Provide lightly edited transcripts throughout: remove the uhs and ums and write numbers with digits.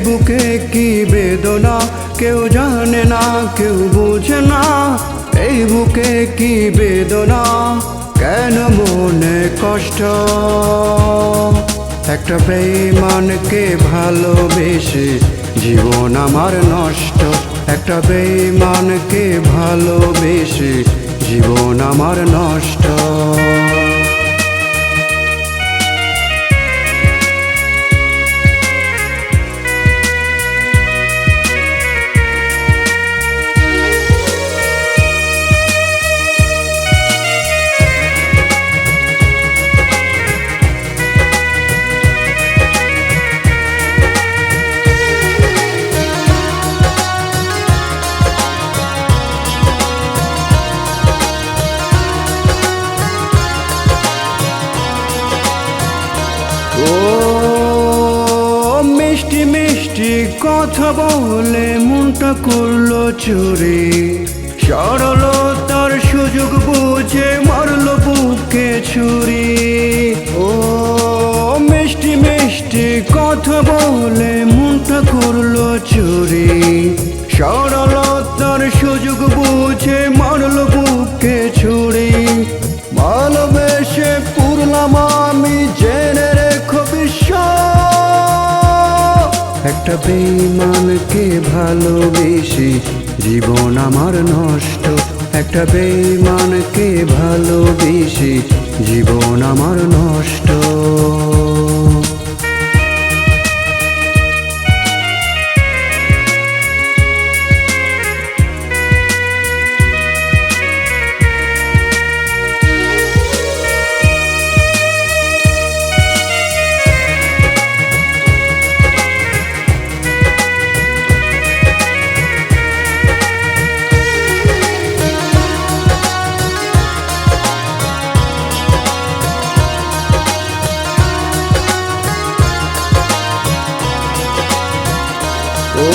বুকে কি বেদনা কেউ জানে না কেউ বোঝে না। এই বুকে কি বেদনা কেন মনে কষ্ট। একটা বেঈমানকে ভালোবেসে জীবন আমার নষ্ট। একটা বেঈমানকে ভালোবেসে জীবন আমার নষ্ট। ও মিষ্টি মিষ্টি কথা বলে মনটা করলো চুরি। সরলতার সুযোগ বুঝে মারলো বুকে ছুরি। ও মিষ্টি মিষ্টি কথা বলে মনটা করলো চুরি। সরলতার সুযোগ বুঝে মারলো বুকে ছুরি। ভালোবেসে পুরলাম আমি জেনে রেখো বিশ্বাস। একটা বেঈমানকে ভালোবেসে জীবন আমার নষ্ট। একটা বেঈমানকে ভালোবেসে জীবন আমার নষ্ট। ও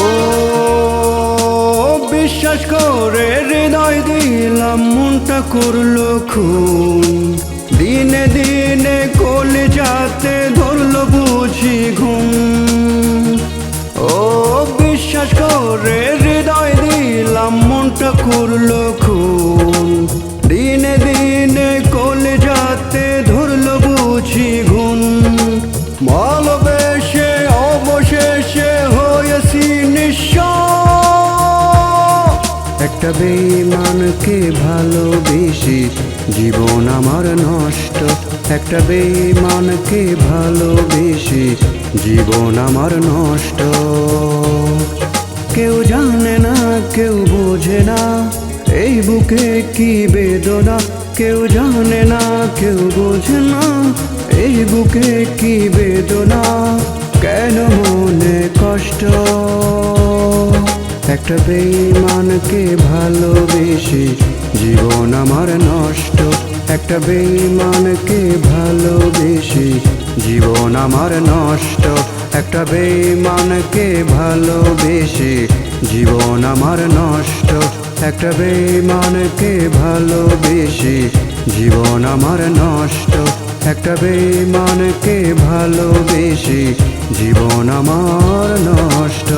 বিশ্বাস করে হৃদয় দিলাম মনটা করলো খুন। দিনে দিনে কলিজাতে ধরলো বুঝি ঘুম। ও বিশ্বাস করে হৃদয় দিলাম মনটা করলো খুন। দিনে দিনে কলিজাতে ধরলো বুঝি ঘুম। ভালোবেসে অবশেষে হয়েছি নিঃস্ব। একটা বেঈমানকে ভালোবেসে জীবন আমার নষ্ট। একটা বেঈমানকে ভালোবেসে জীবন আমার নষ্ট। কেউ জানে না কেউ বোঝে না এই বুকে কি বেদনা। কেউ জানে না কেউ বোঝে না এই বুকে কি বেদনা কেন মনে কষ্ট। একটা বেঈমানকে ভালোবেসে জীবন আমার নষ্ট। একটা বেঈমানকে ভালোবেসে জীবন আমার নষ্ট। একটা বেঈমানকে ভালোবেসে জীবন আমার নষ্ট। একটা বেঈমানকে ভালোবেসে জীবন আমার নষ্ট। একটা বেঈমানকে ভালোবেসে জীবন আমার নষ্ট।